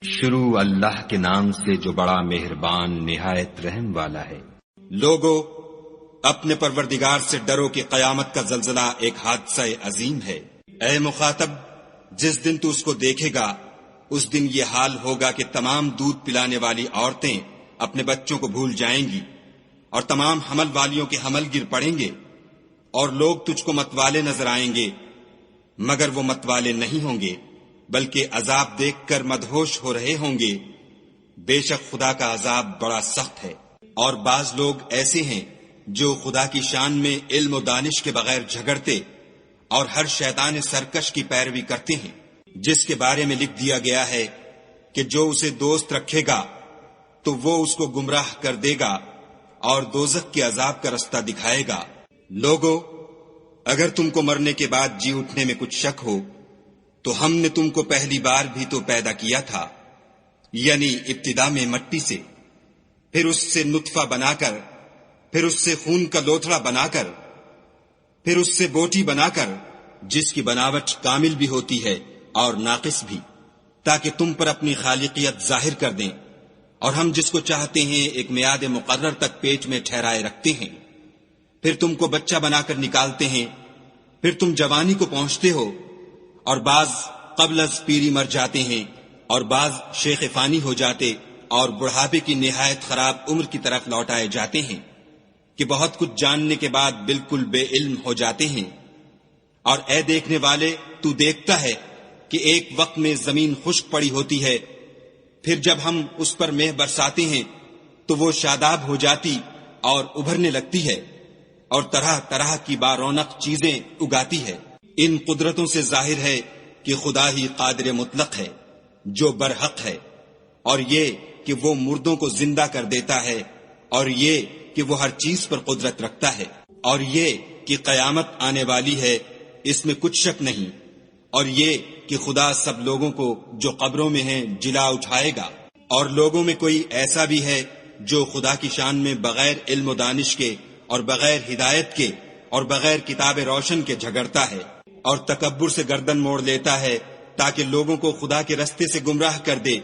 شروع اللہ کے نام سے جو بڑا مہربان نہایت رحم والا ہے۔ لوگو اپنے پروردگار سے ڈرو کہ قیامت کا زلزلہ ایک حادثہ عظیم ہے۔ اے مخاطب، جس دن تو اس کو دیکھے گا اس دن یہ حال ہوگا کہ تمام دودھ پلانے والی عورتیں اپنے بچوں کو بھول جائیں گی اور تمام حمل والیوں کے حمل گر پڑیں گے، اور لوگ تجھ کو متوالے نظر آئیں گے مگر وہ متوالے نہیں ہوں گے بلکہ عذاب دیکھ کر مدہوش ہو رہے ہوں گے۔ بے شک خدا کا عذاب بڑا سخت ہے۔ اور بعض لوگ ایسے ہیں جو خدا کی شان میں علم و دانش کے بغیر جھگڑتے اور ہر شیطان سرکش کی پیروی کرتے ہیں، جس کے بارے میں لکھ دیا گیا ہے کہ جو اسے دوست رکھے گا تو وہ اس کو گمراہ کر دے گا اور دوزخ کے عذاب کا رستہ دکھائے گا۔ لوگو اگر تم کو مرنے کے بعد جی اٹھنے میں کچھ شک ہو تو ہم نے تم کو پہلی بار بھی تو پیدا کیا تھا، یعنی ابتدا میں مٹی سے، پھر اس سے نطفہ بنا کر، پھر اس سے خون کا لوتھڑا بنا کر، پھر اس سے بوٹی بنا کر، جس کی بناوٹ کامل بھی ہوتی ہے اور ناقص بھی، تاکہ تم پر اپنی خالقیت ظاہر کر دیں، اور ہم جس کو چاہتے ہیں ایک میعاد مقرر تک پیٹ میں ٹھہرائے رکھتے ہیں، پھر تم کو بچہ بنا کر نکالتے ہیں، پھر تم جوانی کو پہنچتے ہو، اور بعض قبل از پیری مر جاتے ہیں، اور بعض شیخ فانی ہو جاتے اور بڑھاپے کی نہایت خراب عمر کی طرف لوٹائے جاتے ہیں کہ بہت کچھ جاننے کے بعد بالکل بے علم ہو جاتے ہیں۔ اور اے دیکھنے والے، تو دیکھتا ہے کہ ایک وقت میں زمین خشک پڑی ہوتی ہے، پھر جب ہم اس پر مہ برساتے ہیں تو وہ شاداب ہو جاتی اور ابھرنے لگتی ہے اور طرح طرح کی بارونق چیزیں اگاتی ہے۔ ان قدرتوں سے ظاہر ہے کہ خدا ہی قادر مطلق ہے جو برحق ہے، اور یہ کہ وہ مردوں کو زندہ کر دیتا ہے، اور یہ کہ وہ ہر چیز پر قدرت رکھتا ہے، اور یہ کہ قیامت آنے والی ہے، اس میں کچھ شک نہیں، اور یہ کہ خدا سب لوگوں کو جو قبروں میں ہیں جلا اٹھائے گا۔ اور لوگوں میں کوئی ایسا بھی ہے جو خدا کی شان میں بغیر علم و دانش کے اور بغیر ہدایت کے اور بغیر کتاب روشن کے جھگڑتا ہے اور تکبر سے گردن موڑ لیتا ہے تاکہ لوگوں کو خدا کے رستے سے گمراہ کر دے،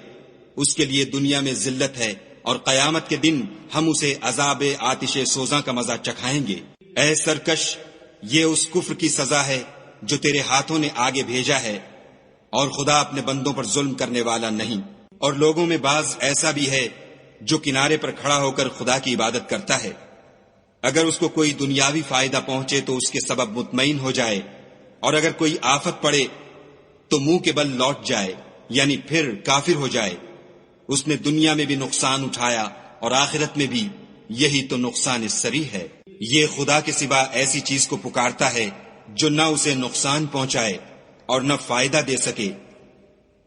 اس کے لیے دنیا میں ذلت ہے، اور قیامت کے دن ہم اسے عذاب آتش سوزاں کا مزہ چکھائیں گے۔ اے سرکش، یہ اس کفر کی سزا ہے جو تیرے ہاتھوں نے آگے بھیجا ہے، اور خدا اپنے بندوں پر ظلم کرنے والا نہیں۔ اور لوگوں میں بعض ایسا بھی ہے جو کنارے پر کھڑا ہو کر خدا کی عبادت کرتا ہے، اگر اس کو کوئی دنیاوی فائدہ پہنچے تو اس کے سبب مطمئن ہو جائے، اور اگر کوئی آفت پڑے تو منہ کے بل لوٹ جائے، یعنی پھر کافر ہو جائے۔ اس نے دنیا میں بھی نقصان اٹھایا اور آخرت میں بھی، یہی تو نقصان صریح ہے۔ یہ خدا کے سوا ایسی چیز کو پکارتا ہے جو نہ اسے نقصان پہنچائے اور نہ فائدہ دے سکے،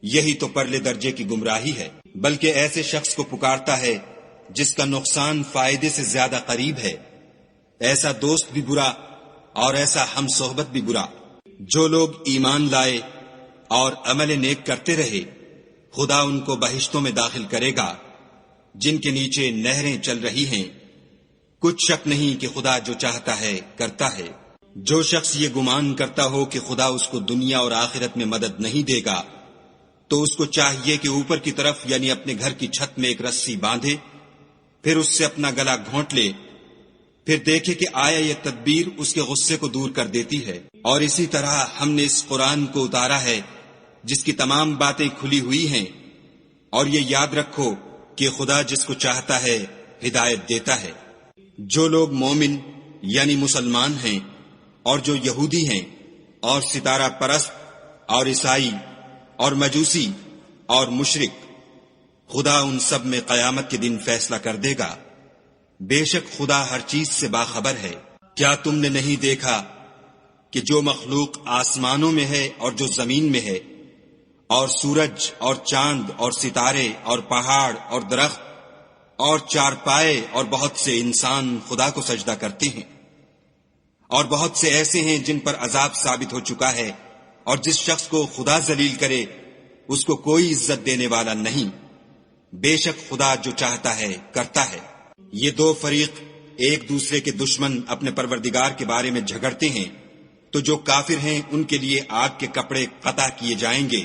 یہی تو پرلے درجے کی گمراہی ہے۔ بلکہ ایسے شخص کو پکارتا ہے جس کا نقصان فائدے سے زیادہ قریب ہے، ایسا دوست بھی برا اور ایسا ہم صحبت بھی برا۔ جو لوگ ایمان لائے اور عمل نیک کرتے رہے، خدا ان کو بہشتوں میں داخل کرے گا جن کے نیچے نہریں چل رہی ہیں۔ کچھ شک نہیں کہ خدا جو چاہتا ہے کرتا ہے۔ جو شخص یہ گمان کرتا ہو کہ خدا اس کو دنیا اور آخرت میں مدد نہیں دے گا تو اس کو چاہیے کہ اوپر کی طرف یعنی اپنے گھر کی چھت میں ایک رسی باندھے، پھر اس سے اپنا گلا گھونٹ لے، پھر دیکھے کہ آیا یہ تدبیر اس کے غصے کو دور کر دیتی ہے۔ اور اسی طرح ہم نے اس قرآن کو اتارا ہے جس کی تمام باتیں کھلی ہوئی ہیں، اور یہ یاد رکھو کہ خدا جس کو چاہتا ہے ہدایت دیتا ہے۔ جو لوگ مومن یعنی مسلمان ہیں اور جو یہودی ہیں اور ستارہ پرست اور عیسائی اور مجوسی اور مشرک، خدا ان سب میں قیامت کے دن فیصلہ کر دے گا۔ بے شک خدا ہر چیز سے باخبر ہے۔ کیا تم نے نہیں دیکھا کہ جو مخلوق آسمانوں میں ہے اور جو زمین میں ہے، اور سورج اور چاند اور ستارے اور پہاڑ اور درخت اور چارپائے اور بہت سے انسان خدا کو سجدہ کرتے ہیں، اور بہت سے ایسے ہیں جن پر عذاب ثابت ہو چکا ہے، اور جس شخص کو خدا ذلیل کرے اس کو کوئی عزت دینے والا نہیں۔ بے شک خدا جو چاہتا ہے کرتا ہے۔ یہ دو فریق ایک دوسرے کے دشمن اپنے پروردگار کے بارے میں جھگڑتے ہیں، تو جو کافر ہیں ان کے لیے آگ کے کپڑے قطع کیے جائیں گے،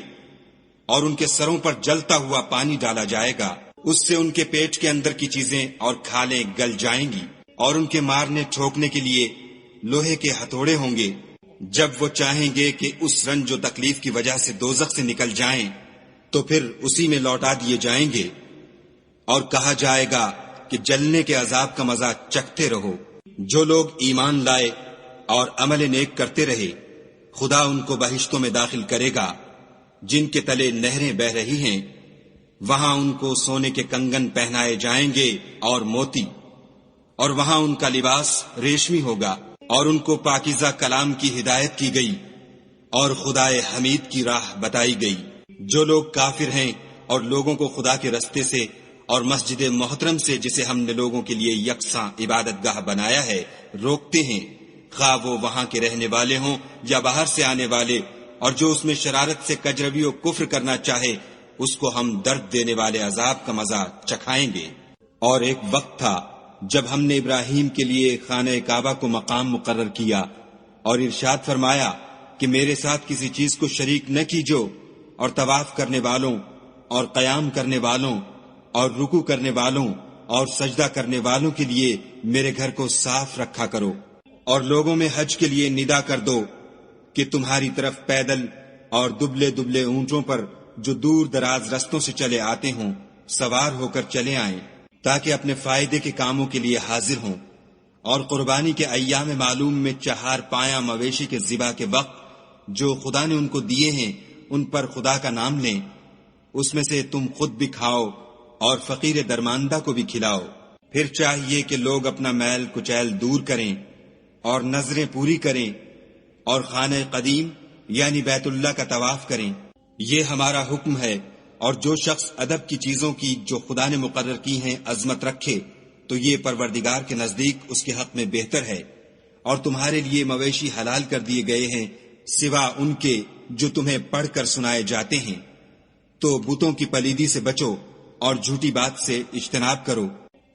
اور ان کے سروں پر جلتا ہوا پانی ڈالا جائے گا، اس سے ان کے پیٹ کے اندر کی چیزیں اور کھالیں گل جائیں گی، اور ان کے مارنے ٹھوکنے کے لیے لوہے کے ہتھوڑے ہوں گے۔ جب وہ چاہیں گے کہ اس رنج و تکلیف کی وجہ سے دوزخ سے نکل جائیں تو پھر اسی میں لوٹا دیے جائیں گے، اور کہا جائے گا کہ جلنے کے عذاب کا مزہ چکھتے رہو۔ جو لوگ ایمان لائے اور عمل نیک کرتے رہے، خدا ان کو بہشتوں میں داخل کرے گا جن کے تلے نہریں بہ رہی ہیں، وہاں ان کو سونے کے کنگن پہنائے جائیں گے اور موتی، اور وہاں ان کا لباس ریشمی ہوگا، اور ان کو پاکیزہ کلام کی ہدایت کی گئی اور خدائے حمید کی راہ بتائی گئی۔ جو لوگ کافر ہیں اور لوگوں کو خدا کے رستے سے اور مسجد محترم سے، جسے ہم نے لوگوں کے لیے یکساں عبادت گاہ بنایا ہے، روکتے ہیں، خواہ وہ وہاں کے رہنے والے ہوں یا باہر سے آنے والے، اور جو اس میں شرارت سے کجروی و کفر کرنا چاہے، اس کو ہم درد دینے والے عذاب کا مزہ چکھائیں گے۔ اور ایک وقت تھا جب ہم نے ابراہیم کے لیے خانہ کعبہ کو مقام مقرر کیا اور ارشاد فرمایا کہ میرے ساتھ کسی چیز کو شریک نہ کیجو، اور طواف کرنے والوں اور قیام کرنے والوں اور رکوع کرنے والوں اور سجدہ کرنے والوں کے لیے میرے گھر کو صاف رکھا کرو، اور لوگوں میں حج کے لیے ندا کر دو کہ تمہاری طرف پیدل اور دبلے دبلے اونٹوں پر جو دور دراز رستوں سے چلے آتے ہوں سوار ہو کر چلے آئیں، تاکہ اپنے فائدے کے کاموں کے لیے حاضر ہوں، اور قربانی کے ایام معلوم میں 4 پایہ مویشی کے ذبح کے وقت جو خدا نے ان کو دیے ہیں ان پر خدا کا نام لیں، اس میں سے تم خود بھی کھاؤ اور فقیر درماندہ کو بھی کھلاؤ۔ پھر چاہیے کہ لوگ اپنا میل کچیل دور کریں اور نظریں پوری کریں اور خانہ قدیم یعنی بیت اللہ کا طواف کریں۔ یہ ہمارا حکم ہے، اور جو شخص ادب کی چیزوں کی جو خدا نے مقرر کی ہیں عظمت رکھے تو یہ پروردگار کے نزدیک اس کے حق میں بہتر ہے۔ اور تمہارے لیے مویشی حلال کر دیے گئے ہیں سوا ان کے جو تمہیں پڑھ کر سنائے جاتے ہیں، تو بتوں کی پلیدی سے بچو اور جھوٹی بات سے اجتناب کرو،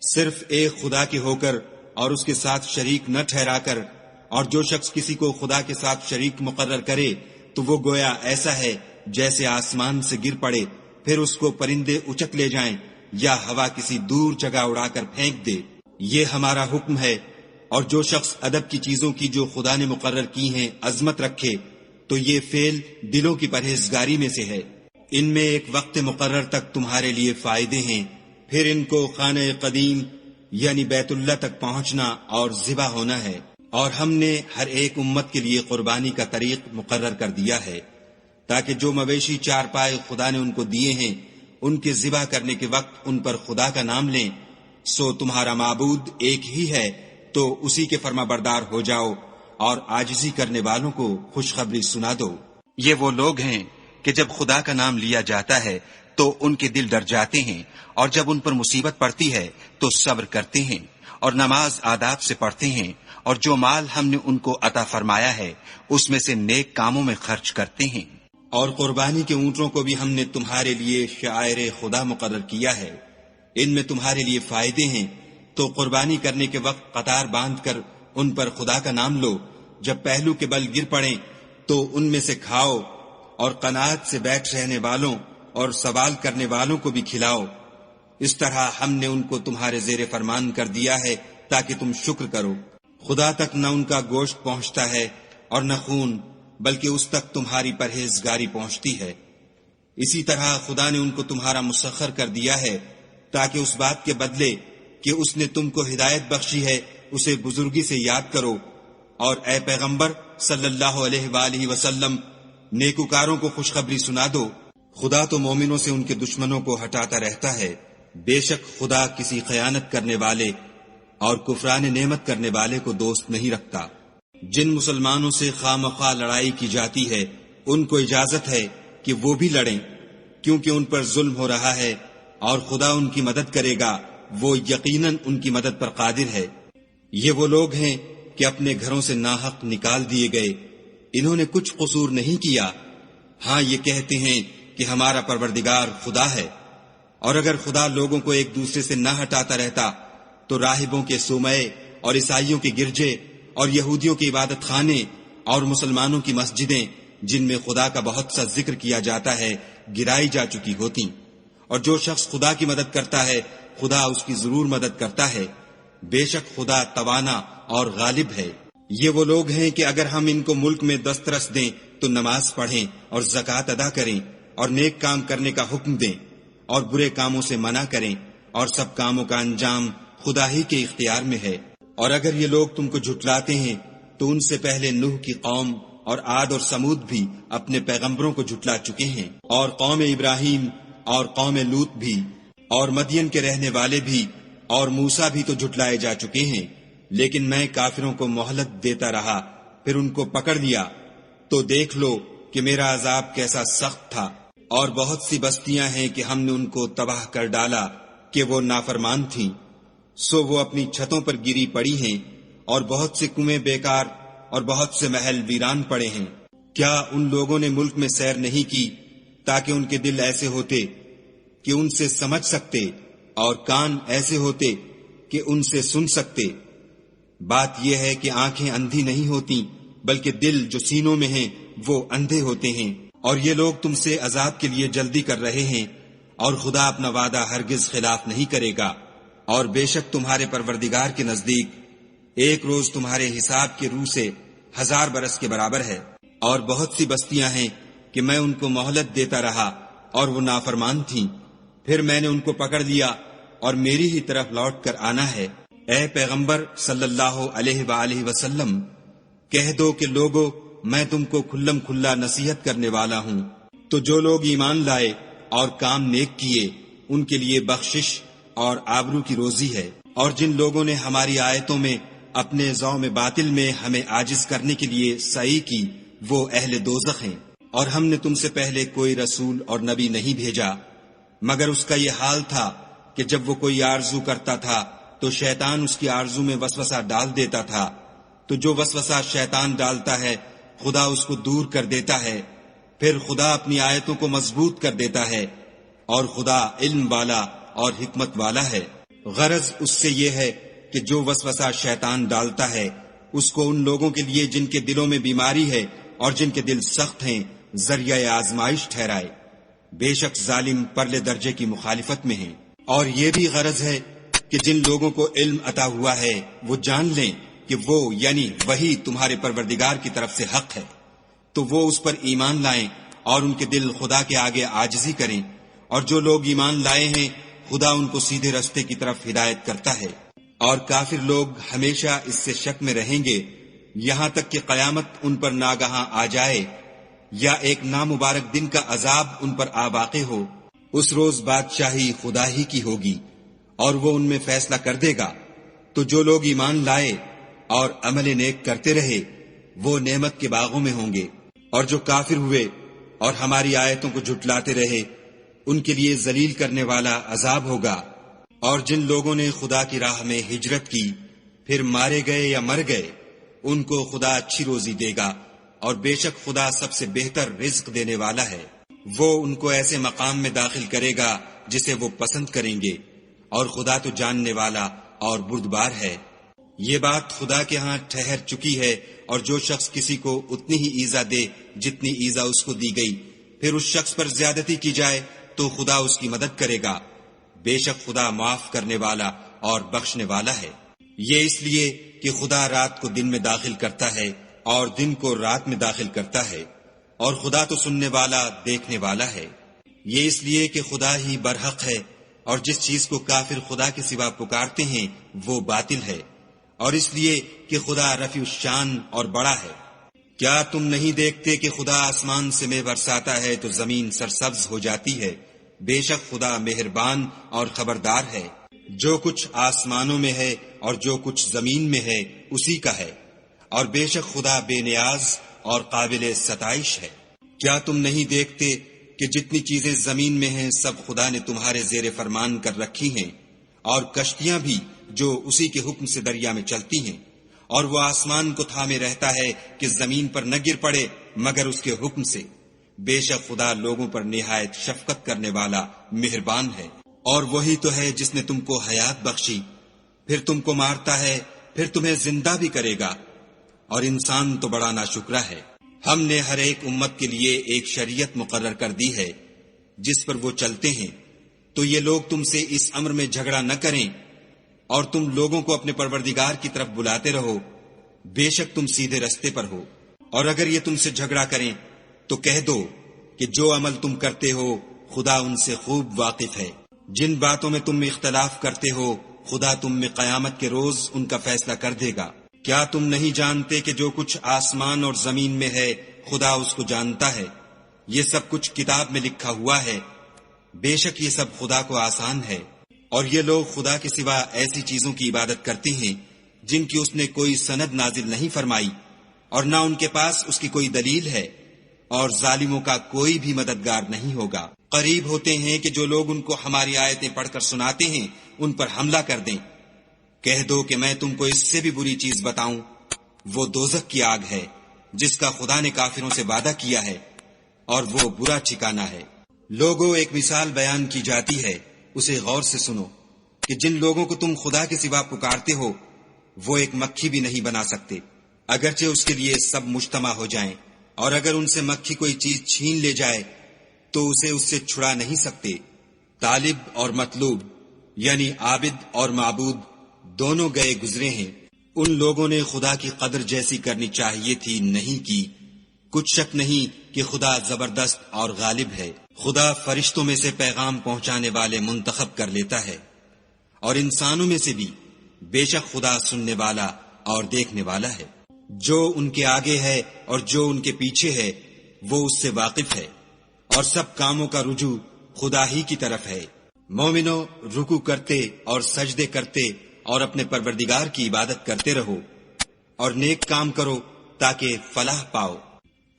صرف ایک خدا کے ہو کر اور اس کے ساتھ شریک نہ ٹھہرا کر۔ اور جو شخص کسی کو خدا کے ساتھ شریک مقرر کرے تو وہ گویا ایسا ہے جیسے آسمان سے گر پڑے، پھر اس کو پرندے اچک لے جائیں یا ہوا کسی دور جگہ اڑا کر پھینک دے۔ یہ ہمارا حکم ہے۔ اور جو شخص ادب کی چیزوں کی جو خدا نے مقرر کی ہیں عظمت رکھے تو یہ فعل دلوں کی پرہیزگاری میں سے ہے۔ ان میں ایک وقت مقرر تک تمہارے لیے فائدے ہیں، پھر ان کو خانہ قدیم یعنی بیت اللہ تک پہنچنا اور ذبح ہونا ہے۔ اور ہم نے ہر ایک امت کے لیے قربانی کا طریق مقرر کر دیا ہے، تاکہ جو مویشی 4 پائے خدا نے ان کو دیے ہیں ان کے ذبح کرنے کے وقت ان پر خدا کا نام لیں۔ سو تمہارا معبود ایک ہی ہے، تو اسی کے فرما بردار ہو جاؤ اور عاجزی کرنے والوں کو خوشخبری سنا دو۔ یہ وہ لوگ ہیں کہ جب خدا کا نام لیا جاتا ہے تو ان کے دل ڈر جاتے ہیں، اور جب ان پر مصیبت پڑتی ہے تو صبر کرتے ہیں اور نماز آداب سے پڑھتے ہیں، اور جو مال ہم نے ان کو عطا فرمایا ہے اس میں سے نیک کاموں میں خرچ کرتے ہیں۔ اور قربانی کے اونٹوں کو بھی ہم نے تمہارے لیے شعائر خدا مقرر کیا ہے، ان میں تمہارے لیے فائدے ہیں، تو قربانی کرنے کے وقت قطار باندھ کر ان پر خدا کا نام لو۔ جب پہلو کے بل گر پڑیں تو ان میں سے کھاؤ، اور قناعت سے بیٹھ رہنے والوں اور سوال کرنے والوں کو بھی کھلاؤ۔ اس طرح ہم نے ان کو تمہارے زیر فرمان کر دیا ہے تاکہ تم شکر کرو۔ خدا تک نہ ان کا گوشت پہنچتا ہے اور نہ خون، بلکہ اس تک تمہاری پرہیزگاری پہنچتی ہے۔ اسی طرح خدا نے ان کو تمہارا مسخر کر دیا ہے تاکہ اس بات کے بدلے کہ اس نے تم کو ہدایت بخشی ہے اسے بزرگی سے یاد کرو۔ اور اے پیغمبر صلی اللہ علیہ وآلہ وسلم، نیکوکاروں کو خوشخبری سنا دو۔ خدا تو مومنوں سے ان کے دشمنوں کو ہٹاتا رہتا ہے، بے شک خدا کسی خیانت کرنے والے اور کفران نعمت کرنے والے کو دوست نہیں رکھتا۔ جن مسلمانوں سے خواہ مخواہ لڑائی کی جاتی ہے ان کو اجازت ہے کہ وہ بھی لڑیں، کیونکہ ان پر ظلم ہو رہا ہے، اور خدا ان کی مدد کرے گا، وہ یقیناً ان کی مدد پر قادر ہے۔ یہ وہ لوگ ہیں کہ اپنے گھروں سے ناحق نکال دیے گئے، انہوں نے کچھ قصور نہیں کیا، ہاں یہ کہتے ہیں کہ ہمارا پروردگار خدا ہے۔ اور اگر خدا لوگوں کو ایک دوسرے سے نہ ہٹاتا رہتا تو راہبوں کے صومعے اور عیسائیوں کے گرجے اور یہودیوں کے عبادت خانے اور مسلمانوں کی مسجدیں جن میں خدا کا بہت سا ذکر کیا جاتا ہے گرائی جا چکی ہوتی، اور جو شخص خدا کی مدد کرتا ہے خدا اس کی ضرور مدد کرتا ہے، بے شک خدا توانا اور غالب ہے۔ یہ وہ لوگ ہیں کہ اگر ہم ان کو ملک میں دسترس دیں تو نماز پڑھیں اور زکوٰۃ ادا کریں اور نیک کام کرنے کا حکم دیں اور برے کاموں سے منع کریں، اور سب کاموں کا انجام خدا ہی کے اختیار میں ہے۔ اور اگر یہ لوگ تم کو جھٹلاتے ہیں تو ان سے پہلے نوح کی قوم اور عاد اور سمود بھی اپنے پیغمبروں کو جھٹلا چکے ہیں، اور قوم ابراہیم اور قوم لوط بھی، اور مدین کے رہنے والے بھی، اور موسیٰ بھی تو جھٹلائے جا چکے ہیں۔ لیکن میں کافروں کو مہلت دیتا رہا، پھر ان کو پکڑ لیا، تو دیکھ لو کہ میرا عذاب کیسا سخت تھا۔ اور بہت سی بستیاں ہیں کہ ہم نے ان کو تباہ کر ڈالا کہ وہ نافرمان تھیں، سو وہ اپنی چھتوں پر گری پڑی ہیں، اور بہت سے کنویں بیکار اور بہت سے محل ویران پڑے ہیں۔ کیا ان لوگوں نے ملک میں سیر نہیں کی تاکہ ان کے دل ایسے ہوتے کہ ان سے سمجھ سکتے، اور کان ایسے ہوتے کہ ان سے سن سکتے؟ بات یہ ہے کہ آنکھیں اندھی نہیں ہوتی، بلکہ دل جو سینوں میں ہیں وہ اندھے ہوتے ہیں۔ اور یہ لوگ تم سے عذاب کے لیے جلدی کر رہے ہیں، اور خدا اپنا وعدہ ہرگز خلاف نہیں کرے گا۔ اور بے شک تمہارے پروردگار کے نزدیک ایک روز تمہارے حساب کے روح سے 1000 برس کے برابر ہے۔ اور بہت سی بستیاں ہیں کہ میں ان کو مہلت دیتا رہا اور وہ نافرمان تھیں، پھر میں نے ان کو پکڑ لیا اور میری ہی طرف لوٹ کر آنا ہے۔ اے پیغمبر صلی اللہ علیہ وآلہ وسلم، کہہ دو کہ لوگو میں تم کو کھلم کھلا نصیحت کرنے والا ہوں، تو جو لوگ ایمان لائے اور کام نیک کیے ان کے لیے بخشش اور آبرو کی روزی ہے۔ اور جن لوگوں نے ہماری آیتوں میں اپنے ذوق میں باطل میں ہمیں عاجز کرنے کے لیے سعی کی وہ اہل دوزخ ہیں۔ اور ہم نے تم سے پہلے کوئی رسول اور نبی نہیں بھیجا مگر اس کا یہ حال تھا کہ جب وہ کوئی آرزو کرتا تھا تو شیطان اس کی آرزو میں وسوسہ ڈال دیتا تھا، تو جو وسوسہ شیطان ڈالتا ہے خدا اس کو دور کر دیتا ہے، پھر خدا اپنی آیتوں کو مضبوط کر دیتا ہے، اور خدا علم والا اور حکمت والا ہے۔ غرض اس سے یہ ہے کہ جو وسوسہ شیطان ڈالتا ہے اس کو ان لوگوں کے لیے جن کے دلوں میں بیماری ہے اور جن کے دل سخت ہیں ذریعہ آزمائش ٹھہرائے۔ بے شک ظالم پرلے درجے کی مخالفت میں ہیں۔ اور یہ بھی غرض ہے کہ جن لوگوں کو علم عطا ہوا ہے وہ جان لیں کہ وہ یعنی وہی تمہارے پروردگار کی طرف سے حق ہے، تو وہ اس پر ایمان لائیں اور ان کے دل خدا کے آگے عاجزی کریں۔ اور جو لوگ ایمان لائے ہیں خدا ان کو سیدھے رستے کی طرف ہدایت کرتا ہے۔ اور کافر لوگ ہمیشہ اس سے شک میں رہیں گے یہاں تک کہ قیامت ان پر ناگہاں آ جائے یا ایک نامبارک دن کا عذاب ان پر آ واقع ہو۔ اس روز بادشاہی خدا ہی کی ہوگی اور وہ ان میں فیصلہ کر دے گا۔ تو جو لوگ ایمان لائے اور عمل نیک کرتے رہے وہ نعمت کے باغوں میں ہوں گے، اور جو کافر ہوئے اور ہماری آیتوں کو جھٹلاتے رہے ان کے لیے ذلیل کرنے والا عذاب ہوگا۔ اور جن لوگوں نے خدا کی راہ میں ہجرت کی پھر مارے گئے یا مر گئے ان کو خدا اچھی روزی دے گا، اور بے شک خدا سب سے بہتر رزق دینے والا ہے۔ وہ ان کو ایسے مقام میں داخل کرے گا جسے وہ پسند کریں گے، اور خدا تو جاننے والا اور بردبار ہے۔ یہ بات خدا کے ہاں ٹھہر چکی ہے، اور جو شخص کسی کو اتنی ہی ایذا دے جتنی ایذا اس کو دی گئی پھر اس شخص پر زیادتی کی جائے تو خدا اس کی مدد کرے گا۔ بے شک خدا معاف کرنے والا اور بخشنے والا ہے۔ یہ اس لیے کہ خدا رات کو دن میں داخل کرتا ہے اور دن کو رات میں داخل کرتا ہے، اور خدا تو سننے والا دیکھنے والا ہے۔ یہ اس لیے کہ خدا ہی برحق ہے، اور جس چیز کو کافر خدا کے سوا پکارتے ہیں وہ باطل ہے، اور اس لیے کہ خدا رفیع الشان اور بڑا ہے۔ کیا تم نہیں دیکھتے کہ خدا آسمان سے مے برساتا ہے تو زمین سرسبز ہو جاتی ہے؟ بے شک خدا مہربان اور خبردار ہے۔ جو کچھ آسمانوں میں ہے اور جو کچھ زمین میں ہے اسی کا ہے، اور بے شک خدا بے نیاز اور قابل ستائش ہے۔ کیا تم نہیں دیکھتے کہ جتنی چیزیں زمین میں ہیں سب خدا نے تمہارے زیر فرمان کر رکھی ہیں، اور کشتیاں بھی جو اسی کے حکم سے دریا میں چلتی ہیں، اور وہ آسمان کو تھامے رہتا ہے کہ زمین پر نہ گر پڑے مگر اس کے حکم سے۔ بے شک خدا لوگوں پر نہایت شفقت کرنے والا مہربان ہے۔ اور وہی تو ہے جس نے تم کو حیات بخشی، پھر تم کو مارتا ہے، پھر تمہیں زندہ بھی کرے گا، اور انسان تو بڑا ناشکرا ہے۔ ہم نے ہر ایک امت کے لیے ایک شریعت مقرر کر دی ہے جس پر وہ چلتے ہیں، تو یہ لوگ تم سے اس امر میں جھگڑا نہ کریں اور تم لوگوں کو اپنے پروردگار کی طرف بلاتے رہو، بے شک تم سیدھے رستے پر ہو۔ اور اگر یہ تم سے جھگڑا کریں تو کہہ دو کہ جو عمل تم کرتے ہو خدا ان سے خوب واقف ہے۔ جن باتوں میں تم اختلاف کرتے ہو خدا تم میں قیامت کے روز ان کا فیصلہ کر دے گا۔ کیا تم نہیں جانتے کہ جو کچھ آسمان اور زمین میں ہے خدا اس کو جانتا ہے؟ یہ سب کچھ کتاب میں لکھا ہوا ہے، بے شک یہ سب خدا کو آسان ہے۔ اور یہ لوگ خدا کے سوا ایسی چیزوں کی عبادت کرتے ہیں جن کی اس نے کوئی سند نازل نہیں فرمائی اور نہ ان کے پاس اس کی کوئی دلیل ہے، اور ظالموں کا کوئی بھی مددگار نہیں ہوگا۔ قریب ہوتے ہیں کہ جو لوگ ان کو ہماری آیتیں پڑھ کر سناتے ہیں ان پر حملہ کر دیں۔ کہہ دو کہ میں تم کو اس سے بھی بری چیز بتاؤں، وہ دوزخ کی آگ ہے جس کا خدا نے کافروں سے وعدہ کیا ہے، اور وہ برا ٹھکانہ ہے۔ لوگوں، ایک مثال بیان کی جاتی ہے، اسے غور سے سنو کہ جن لوگوں کو تم خدا کے سوا پکارتے ہو وہ ایک مکھی بھی نہیں بنا سکتے، اگرچہ اس کے لیے سب مجتمع ہو جائیں، اور اگر ان سے مکھی کوئی چیز چھین لے جائے تو اسے اس سے چھڑا نہیں سکتے۔ طالب اور مطلوب یعنی عابد اور معبود دونوں گئے گزرے ہیں۔ ان لوگوں نے خدا کی قدر جیسی کرنی چاہیے تھی نہیں کی۔ کچھ شک نہیں کہ خدا زبردست اور غالب ہے۔ خدا فرشتوں میں سے پیغام پہنچانے والے منتخب کر لیتا ہے، اور انسانوں میں سے بھی، بے شک خدا سننے والا اور دیکھنے والا ہے۔ جو ان کے آگے ہے اور جو ان کے پیچھے ہے وہ اس سے واقف ہے، اور سب کاموں کا رجوع خدا ہی کی طرف ہے۔ مومنو، رکوع کرتے اور سجدے کرتے اور اپنے پروردگار کی عبادت کرتے رہو، اور نیک کام کرو تاکہ فلاح پاؤ،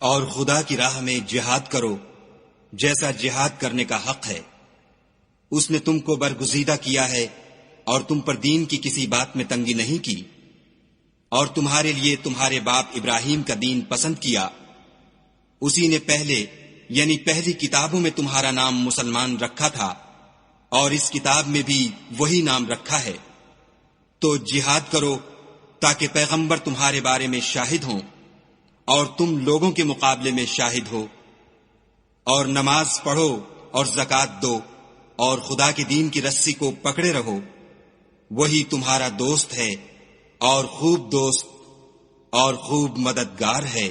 اور خدا کی راہ میں جہاد کرو جیسا جہاد کرنے کا حق ہے۔ اس نے تم کو برگزیدہ کیا ہے اور تم پر دین کی کسی بات میں تنگی نہیں کی، اور تمہارے لیے تمہارے باپ ابراہیم کا دین پسند کیا۔ اسی نے پہلے یعنی پہلی کتابوں میں تمہارا نام مسلمان رکھا تھا، اور اس کتاب میں بھی وہی نام رکھا ہے۔ تو جہاد کرو تاکہ پیغمبر تمہارے بارے میں شاہد ہوں اور تم لوگوں کے مقابلے میں شاہد ہو، اور نماز پڑھو اور زکوٰۃ دو، اور خدا کے دین کی رسی کو پکڑے رہو، وہی تمہارا دوست ہے اور خوب دوست اور خوب مددگار ہے۔